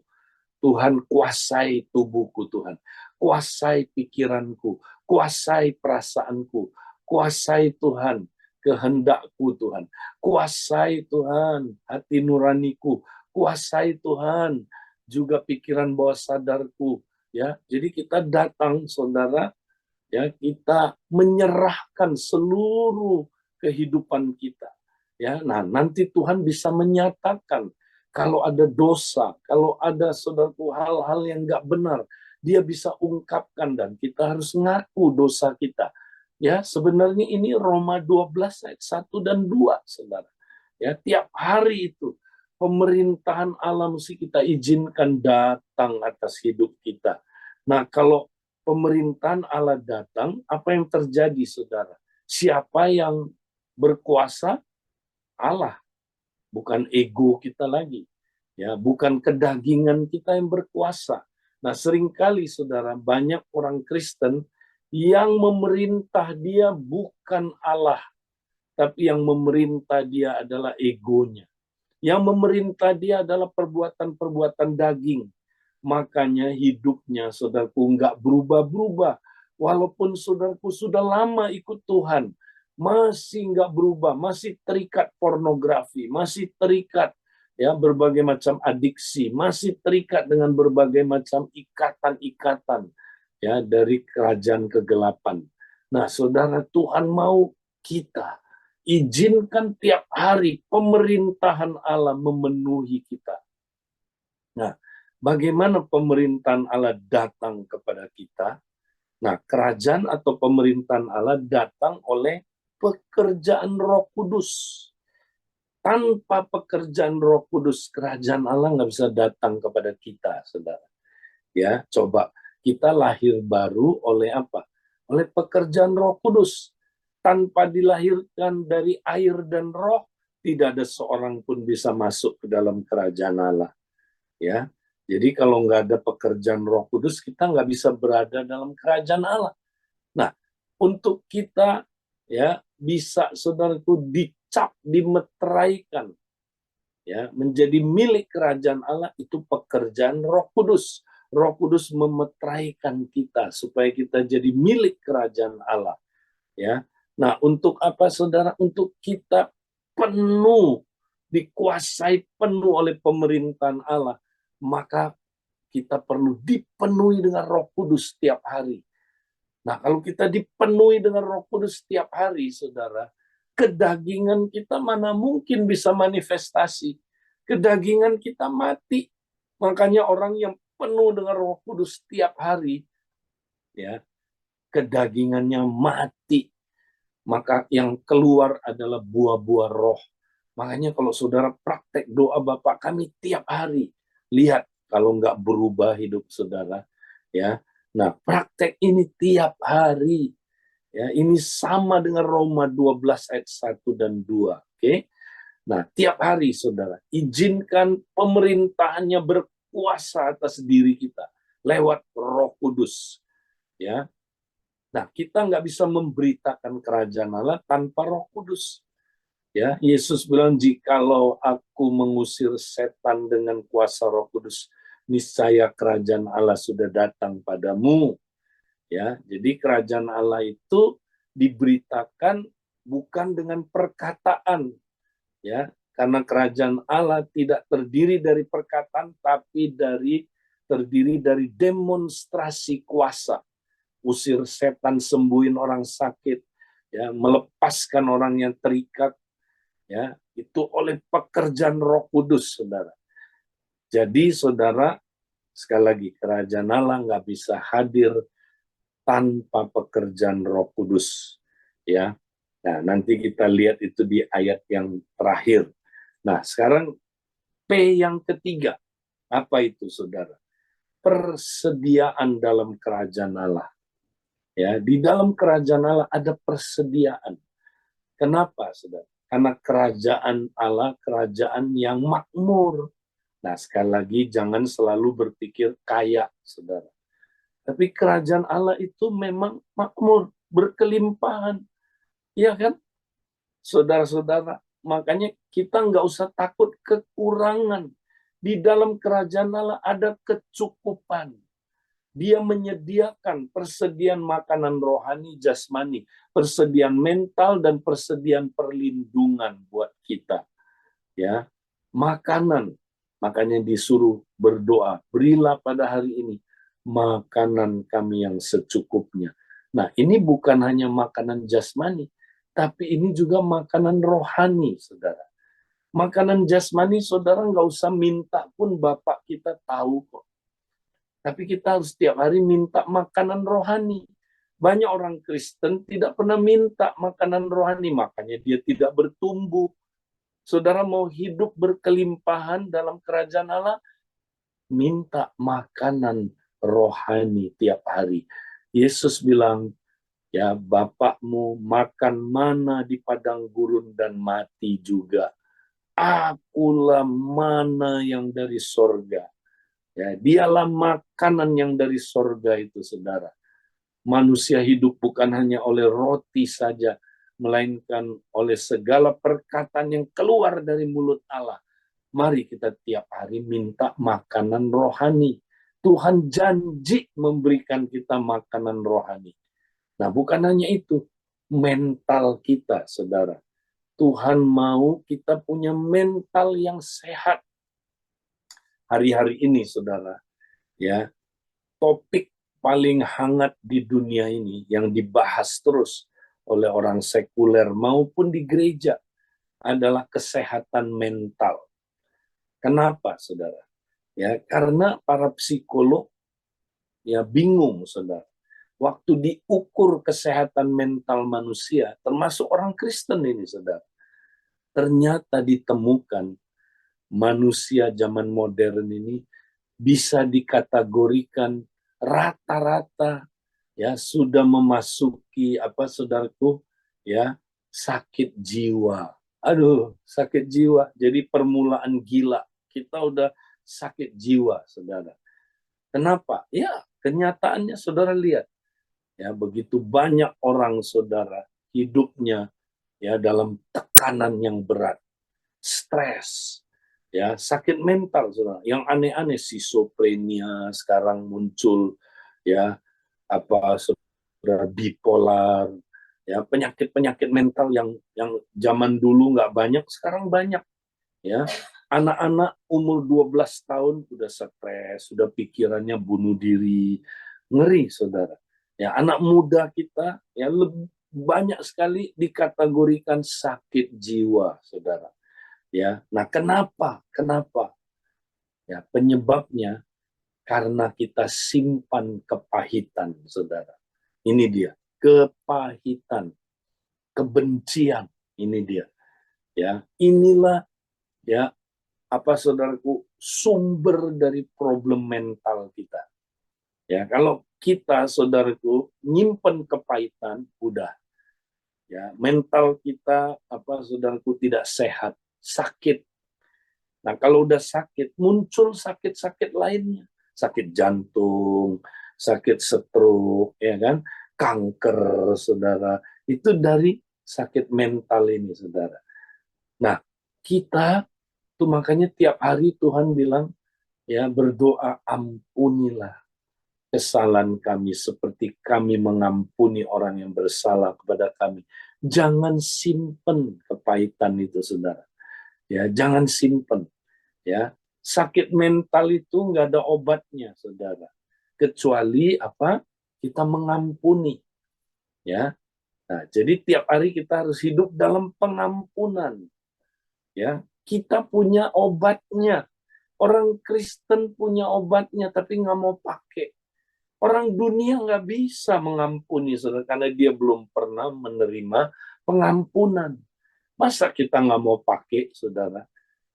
Tuhan, kuasai tubuhku, Tuhan. Kuasai pikiranku, kuasai perasaanku, kuasai Tuhan kehendakku, Tuhan. Kuasai Tuhan hati nuraniku, kuasai Tuhan juga pikiran bawah sadarku. Ya, jadi kita datang, saudara, ya, kita menyerahkan seluruh kehidupan kita. Ya, nah, nanti Tuhan bisa menyatakan kalau ada dosa, kalau ada, saudaraku, hal-hal yang nggak benar, dia bisa ungkapkan dan kita harus ngaku dosa kita. Ya, sebenarnya ini Roma 12 ayat 1 dan 2, saudara. Ya, tiap hari itu pemerintahan Allah mesti kita izinkan datang atas hidup kita. Nah, kalau pemerintahan Allah datang, apa yang terjadi, saudara? Siapa yang berkuasa? Allah, bukan ego kita lagi, ya, bukan kedagingan kita yang berkuasa. Nah, seringkali, saudara, banyak orang Kristen yang memerintah dia bukan Allah, tapi yang memerintah dia adalah egonya. Yang memerintah dia adalah perbuatan-perbuatan daging. Makanya hidupnya, saudaraku, nggak berubah-berubah. Walaupun saudaraku sudah lama ikut Tuhan, masih nggak berubah, masih terikat pornografi, masih terikat, ya, berbagai macam adiksi, masih terikat dengan berbagai macam ikatan-ikatan, ya, dari kerajaan kegelapan. Nah, saudara, Tuhan mau kita izinkan tiap hari pemerintahan Allah memenuhi kita. Nah, bagaimana pemerintahan Allah datang kepada kita? Nah, kerajaan atau pemerintahan Allah datang oleh pekerjaan Roh Kudus. Tanpa pekerjaan Roh Kudus, kerajaan Allah nggak bisa datang kepada kita, saudara. Ya, coba kita lahir baru oleh apa? Oleh pekerjaan Roh Kudus. Tanpa dilahirkan dari air dan Roh, tidak ada seorang pun bisa masuk ke dalam kerajaan Allah. Ya, jadi kalau nggak ada pekerjaan Roh Kudus, kita nggak bisa berada dalam kerajaan Allah. Nah, untuk kita, ya bisa saudaraku dicap, dimeteraikan, ya menjadi milik kerajaan Allah, itu pekerjaan Roh Kudus. Roh Kudus memeteraikan kita supaya kita jadi milik kerajaan Allah, ya. Nah, untuk apa saudara? Untuk kita penuh, dikuasai penuh oleh pemerintahan Allah, maka kita perlu dipenuhi dengan Roh Kudus setiap hari. Nah, kalau kita dipenuhi dengan Roh Kudus setiap hari, saudara, kedagingan kita mana mungkin bisa manifestasi. Kedagingan kita mati. Makanya orang yang penuh dengan Roh Kudus setiap hari, ya, kedagingannya mati. Maka yang keluar adalah buah-buah roh. Makanya kalau saudara praktek doa Bapa Kami tiap hari, lihat kalau nggak berubah hidup saudara, ya. Nah, praktek ini tiap hari. Ya, ini sama dengan Roma 12 ayat 1 dan 2. Oke? Nah, tiap hari saudara, izinkan pemerintahannya berkuasa atas diri kita lewat Roh Kudus. Ya. Nah, kita nggak bisa memberitakan kerajaan Allah tanpa Roh Kudus. Ya, Yesus bilang, jikalau aku mengusir setan dengan kuasa Roh Kudus, niscaya kerajaan Allah sudah datang padamu. Ya, jadi kerajaan Allah itu diberitakan bukan dengan perkataan, ya, karena kerajaan Allah tidak terdiri dari perkataan, tapi terdiri dari demonstrasi kuasa. Usir setan, sembuhin orang sakit, ya, melepaskan orang yang terikat, ya, itu oleh pekerjaan Roh Kudus, saudara. Jadi, saudara, sekali lagi, kerajaan Allah nggak bisa hadir tanpa pekerjaan Roh Kudus, ya. Nah, nanti kita lihat itu di ayat yang terakhir. Nah, sekarang P yang ketiga, apa itu, saudara? Persediaan dalam kerajaan Allah. Ya, di dalam kerajaan Allah ada persediaan. Kenapa, saudara? Karena kerajaan Allah, kerajaan yang makmur. Nah, sekali lagi, jangan selalu berpikir kaya, saudara. Tapi kerajaan Allah itu memang makmur, berkelimpahan. Iya kan? Saudara-saudara, makanya kita nggak usah takut kekurangan. Di dalam kerajaan Allah ada kecukupan. Dia menyediakan persediaan makanan rohani, jasmani, persediaan mental, dan persediaan perlindungan buat kita. Ya, makanan. Makanya disuruh berdoa, berilah pada hari ini makanan kami yang secukupnya. Nah, ini bukan hanya makanan jasmani, tapi ini juga makanan rohani, saudara. Makanan jasmani, saudara, nggak usah minta pun Bapak kita tahu kok. Tapi kita harus setiap hari minta makanan rohani. Banyak orang Kristen tidak pernah minta makanan rohani, makanya dia tidak bertumbuh. Saudara mau hidup berkelimpahan dalam kerajaan Allah, minta makanan rohani tiap hari. Yesus bilang, ya, Bapakmu makan mana di padang gurun dan mati juga. Akulah mana yang dari sorga. Ya, dialah makanan yang dari sorga itu, saudara. Manusia hidup bukan hanya oleh roti saja, melainkan oleh segala perkataan yang keluar dari mulut Allah. Mari kita tiap hari minta makanan rohani. Tuhan janji memberikan kita makanan rohani. Nah, bukan hanya itu, mental kita, saudara. Tuhan mau kita punya mental yang sehat. Hari-hari ini, saudara, ya, topik paling hangat di dunia ini yang dibahas terus oleh orang sekuler maupun di gereja adalah kesehatan mental. Kenapa, saudara? Ya, karena para psikolog ya bingung, saudara. Waktu diukur kesehatan mental manusia, termasuk orang Kristen ini, saudara, ternyata ditemukan manusia zaman modern ini bisa dikategorikan rata-rata ya sudah memasuki apa, saudaraku, ya, sakit jiwa. Aduh, sakit jiwa. Jadi permulaan gila. Kita udah sakit jiwa, saudara. Kenapa? Ya, kenyataannya saudara lihat. Ya, begitu banyak orang, saudara, hidupnya ya dalam tekanan yang berat, stres, ya sakit mental, saudara. Yang aneh-aneh, schizophrenia sekarang muncul, ya apa saudara, bipolar, ya penyakit-penyakit mental yang zaman dulu nggak banyak, sekarang banyak, ya. Anak-anak umur 12 tahun sudah stres, sudah pikirannya bunuh diri, ngeri, saudara. Ya, anak muda kita ya banyak sekali dikategorikan sakit jiwa, saudara. Ya, nah kenapa? Kenapa? Ya, penyebabnya karena kita simpan kepahitan, saudara. Ini dia, kepahitan, kebencian. Ini dia. Ya, inilah ya apa saudaraku sumber dari problem mental kita. Ya, kalau kita saudaraku nyimpen kepahitan, udah ya mental kita apa saudaraku tidak sehat, sakit. Nah, kalau udah sakit, muncul sakit-sakit lainnya. Sakit jantung, sakit stroke, ya kan? Kanker, saudara. Itu dari sakit mental ini, saudara. Nah, kita tuh makanya tiap hari Tuhan bilang, ya berdoa, ampunilah kesalahan kami seperti kami mengampuni orang yang bersalah kepada kami. Jangan simpen kepahitan itu, saudara. Ya, jangan simpen. Ya, sakit mental itu nggak ada obatnya, saudara. Kecuali apa? Kita mengampuni. Ya, nah jadi tiap hari kita harus hidup dalam pengampunan. Ya, kita punya obatnya. Orang Kristen punya obatnya, tapi nggak mau pakai. Orang dunia nggak bisa mengampuni, saudara, karena dia belum pernah menerima pengampunan. Masa kita nggak mau pakai, saudara?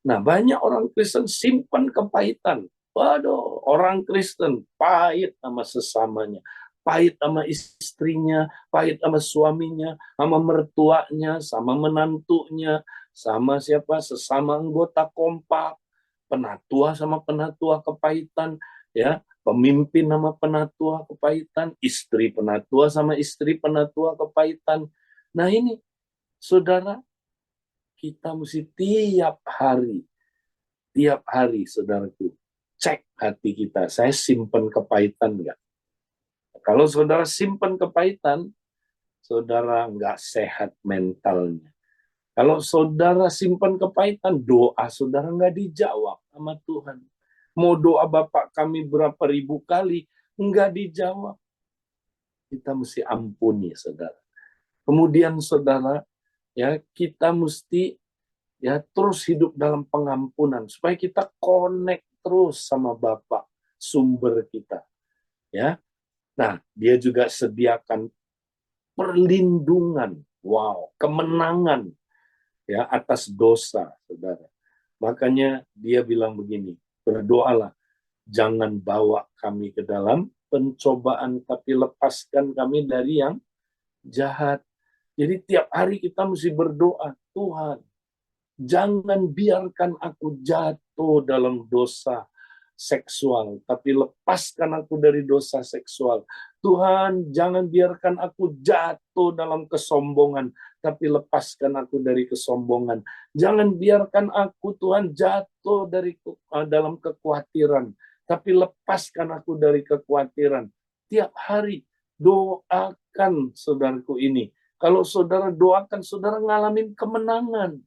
Nah, banyak orang Kristen simpan kepahitan. Waduh, orang Kristen pahit sama sesamanya. Pahit sama istrinya, pahit sama suaminya, sama mertuanya, sama menantunya, sama siapa, sesama anggota kompak, penatua sama penatua kepahitan, ya, pemimpin sama penatua kepahitan, istri penatua sama istri penatua kepahitan. Nah ini, saudara, kita mesti tiap hari, saudaraku, cek hati kita. Saya simpen kepahitan nggak? Kalau saudara simpen kepahitan, saudara nggak sehat mentalnya. Kalau saudara simpan kepahitan, doa saudara nggak dijawab sama Tuhan. Mau doa Bapak kami berapa ribu kali, nggak dijawab. Kita mesti ampuni, saudara. Kemudian saudara, ya kita mesti ya terus hidup dalam pengampunan supaya kita connect terus sama Bapa sumber kita, ya. Nah, dia juga sediakan perlindungan, kemenangan ya atas dosa, saudara. Makanya dia bilang begini, berdoalah, jangan bawa kami ke dalam pencobaan, tapi lepaskan kami dari yang jahat. Jadi tiap hari kita mesti berdoa, Tuhan, jangan biarkan aku jatuh dalam dosa seksual, tapi lepaskan aku dari dosa seksual. Tuhan, jangan biarkan aku jatuh dalam kesombongan, tapi lepaskan aku dari kesombongan. Jangan biarkan aku, Tuhan, jatuh dalam kekhawatiran, tapi lepaskan aku dari kekhawatiran. Tiap hari doakan, saudaraku, ini. Kalau saudara doakan, saudara ngalamin kemenangan.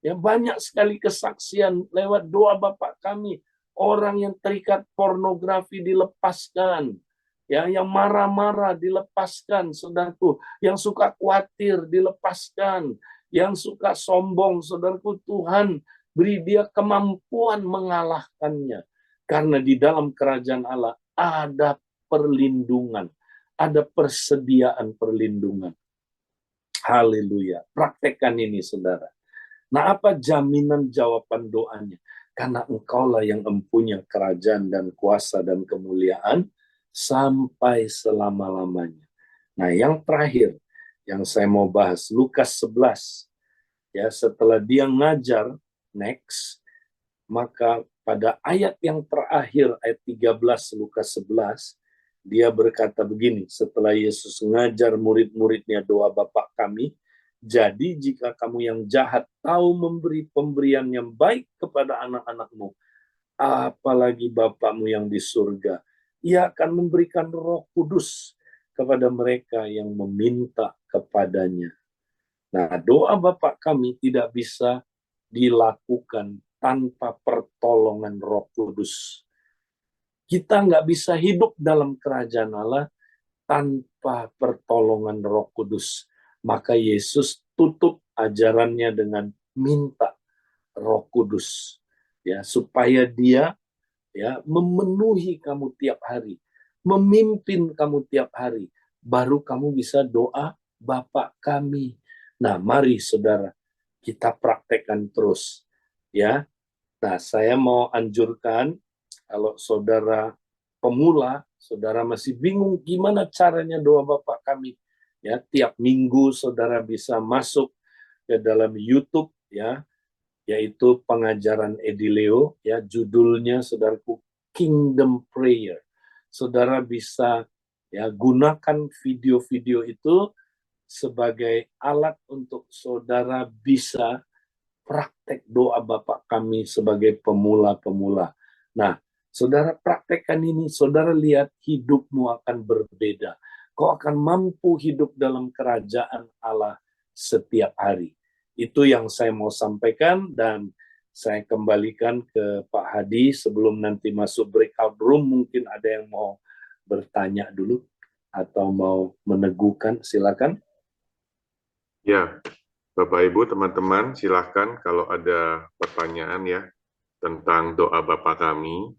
Ya, banyak sekali kesaksian lewat doa Bapak kami. Orang yang terikat pornografi dilepaskan. Ya, yang marah-marah dilepaskan, saudaraku. Yang suka khawatir dilepaskan. Yang suka sombong, saudaraku, Tuhan beri dia kemampuan mengalahkannya. Karena di dalam kerajaan Allah ada perlindungan. Ada persediaan perlindungan. Haleluya. Praktekkan ini, saudara. Nah, apa jaminan jawaban doanya? Karena engkaulah yang mempunyai kerajaan dan kuasa dan kemuliaan sampai selama-lamanya. Nah, yang terakhir yang saya mau bahas, Lukas 11. Ya, setelah dia ngajar, next, maka pada ayat yang terakhir, ayat 13 Lukas 11, Dia berkata begini, setelah Yesus mengajar murid-muridnya doa Bapa kami, jadi jika kamu yang jahat tahu memberi pemberian yang baik kepada anak-anakmu, apalagi Bapamu yang di surga, Ia akan memberikan Roh Kudus kepada mereka yang meminta kepadanya. Nah, doa Bapa kami tidak bisa dilakukan tanpa pertolongan Roh Kudus. Kita nggak bisa hidup dalam kerajaan Allah tanpa pertolongan Roh Kudus. Maka Yesus tutup ajarannya dengan minta Roh Kudus, ya, supaya Dia ya memenuhi kamu tiap hari, memimpin kamu tiap hari, baru kamu bisa doa Bapa kami. Nah, mari saudara, kita praktekkan terus, ya. Nah, saya mau anjurkan kalau saudara pemula, saudara masih bingung gimana caranya doa Bapa kami, ya, tiap minggu saudara bisa masuk ke dalam YouTube, ya, yaitu pengajaran Edileo, ya, judulnya saudaraku Kingdom Prayer. Saudara bisa ya gunakan video-video itu sebagai alat untuk saudara bisa praktek doa Bapa kami sebagai pemula-pemula. Nah, saudara praktekkan ini, saudara lihat hidupmu akan berbeda. Kau akan mampu hidup dalam kerajaan Allah setiap hari. Itu yang saya mau sampaikan, dan saya kembalikan ke Pak Hadi sebelum nanti masuk breakout room. Mungkin ada yang mau bertanya dulu atau mau meneguhkan, silakan. Ya, Bapak Ibu, teman-teman, silahkan kalau ada pertanyaan ya tentang doa Bapa kami,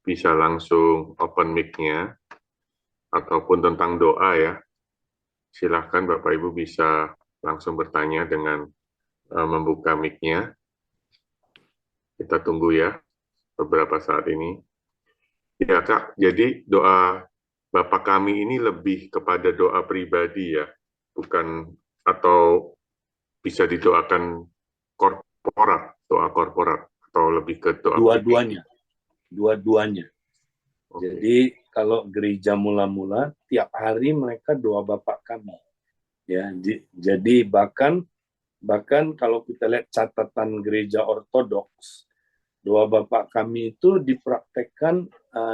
bisa langsung open mic-nya, ataupun tentang doa ya, silahkan Bapak Ibu bisa langsung bertanya dengan membuka mic-nya. Kita tunggu ya beberapa saat ini. Ya Kak, jadi doa Bapa kami ini lebih kepada doa pribadi ya, bukan, atau bisa didoakan korporat, doa korporat, atau lebih ke doa Dua-duanya. Dua-duanya. Oke. Jadi kalau gereja mula-mula tiap hari mereka doa Bapa kami. Ya, jadi bahkan kalau kita lihat catatan gereja ortodoks, doa Bapa kami itu dipraktekkan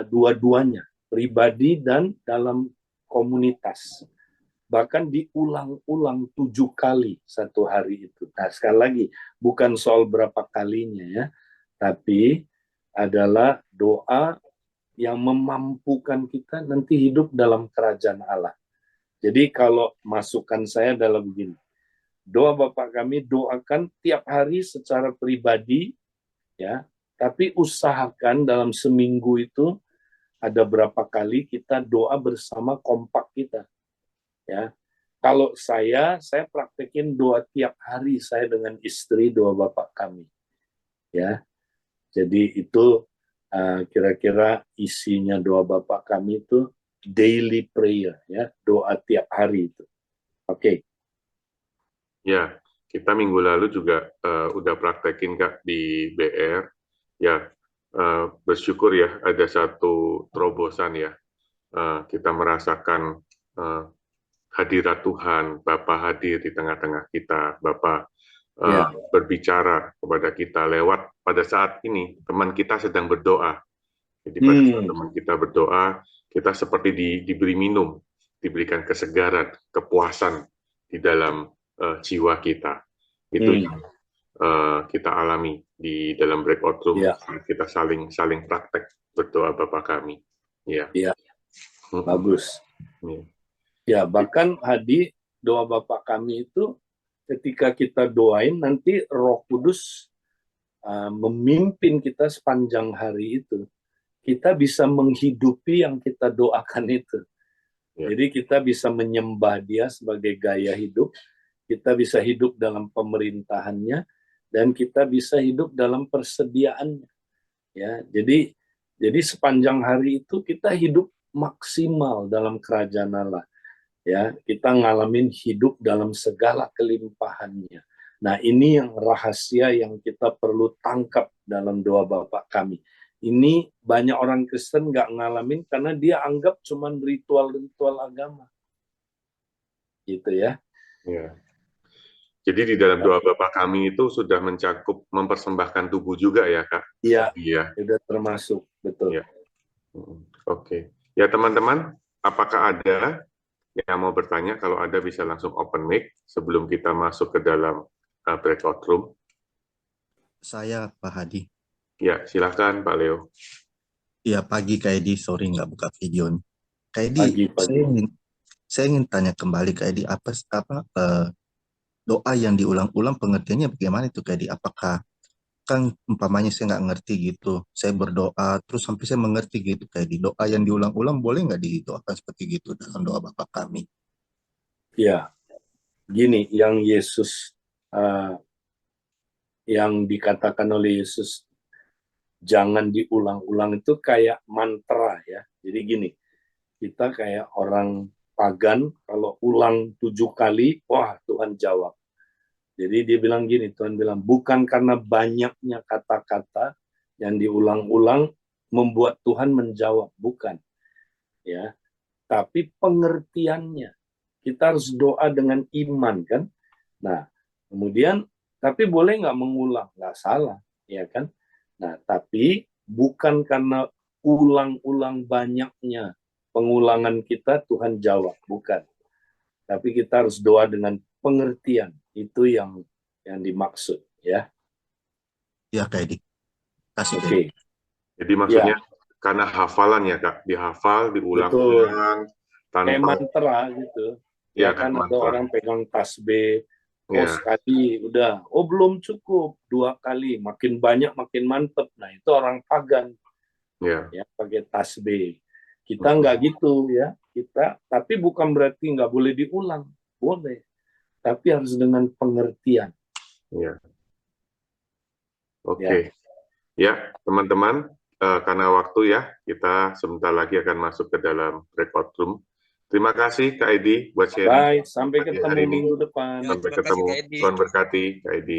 dua-duanya, pribadi dan dalam komunitas. Bahkan diulang-ulang 7 kali satu hari itu. Nah, sekali lagi, bukan soal berapa kalinya ya, tapi adalah doa yang memampukan kita nanti hidup dalam kerajaan Allah. Jadi kalau masukan saya adalah begini, doa Bapa kami doakan tiap hari secara pribadi, ya, tapi usahakan dalam seminggu itu ada berapa kali kita doa bersama kompak kita. Ya, kalau saya praktekin doa tiap hari saya dengan istri doa Bapa kami. Ya, jadi itu kira-kira isinya doa Bapa kami itu daily prayer, ya, doa tiap hari itu. Oke. Ya, kita minggu lalu juga udah praktekin Kak di BR. Ya, bersyukur ya ada satu terobosan ya. Kita merasakan hadirat Tuhan, Bapa hadir di tengah-tengah kita, Bapa berbicara kepada kita lewat, pada saat ini teman kita sedang berdoa. Jadi pada saat teman kita berdoa, kita seperti diberi minum, diberikan kesegaran, kepuasan di dalam jiwa kita. Itu yang kita alami di dalam breakout room. Kita saling praktek berdoa Bapa kami. Ya. Bagus. Ya, bahkan Hadi, doa Bapa kami itu ketika kita doain nanti Roh Kudus memimpin kita sepanjang hari itu. Kita bisa menghidupi yang kita doakan itu. Jadi kita bisa menyembah Dia sebagai gaya hidup, kita bisa hidup dalam pemerintahannya, dan kita bisa hidup dalam persediaannya. Ya, jadi sepanjang hari itu kita hidup maksimal dalam kerajaan Allah. Ya, kita ngalamin hidup dalam segala kelimpahannya. Nah, ini yang rahasia yang kita perlu tangkap dalam doa Bapa kami. ini banyak orang Kristen nggak ngalamin karena dia anggap cuman ritual-ritual agama. Gitu ya. Ya. Jadi di dalam doa Bapa Kami itu sudah mencakup mempersembahkan tubuh juga ya, Kak? Iya, Iya. sudah termasuk, betul. Ya. Oke. Ya teman-teman, apakah ada yang mau bertanya? Kalau ada bisa langsung open mic sebelum kita masuk ke dalam breakout room. Saya Pak Hadi. Ya, silakan Pak Leo. Iya, pagi Kak Edi, sorry nggak buka video nih. Kak Edi, Pagi. saya ingin tanya kembali Kak Edi, apa doa yang diulang-ulang pengertiannya bagaimana itu Kak Edi? Apakah kan umpamanya saya nggak ngerti gitu, saya berdoa terus sampai saya mengerti gitu Kak Edi. Doa yang diulang-ulang boleh nggak didoakan seperti gitu dalam doa Bapa Kami? Ya, gini, yang Yesus yang dikatakan oleh Yesus jangan diulang-ulang itu kayak mantra ya. Jadi gini, kita kayak orang pagan kalau ulang 7 kali, wah Tuhan jawab. Jadi dia bilang gini, Tuhan bilang bukan karena banyaknya kata-kata yang diulang-ulang membuat Tuhan menjawab, bukan. Ya, tapi pengertiannya. Kita harus doa dengan iman kan. Nah, kemudian tapi boleh nggak mengulang? Nggak salah, ya kan? Nah, tapi bukan karena ulang-ulang banyaknya pengulangan kita Tuhan jawab, bukan. Tapi kita harus doa dengan pengertian. Itu yang dimaksud, ya. Ya Kak Edi. Kasih Oke. Jadi maksudnya karena hafalan ya Kak, dihafal, diulang-ulang tanpa kayak mantra gitu. Ya kan ada mantra. orang pegang tasbih, Ya. sekali udah, belum cukup, 2 kali, makin banyak makin mantep. Nah itu orang pagan, Ya. pakai tasbih. Kita nggak gitu ya, tapi bukan berarti nggak boleh diulang, boleh, tapi harus dengan pengertian. Ya. Oke. Ya, teman-teman, karena waktu ya, kita sebentar lagi akan masuk ke dalam breakout room. Terima kasih Kak Edi buat sharing. Baik, sampai ketemu minggu depan. Sampai ketemu. Tuhan berkati Kak Edi.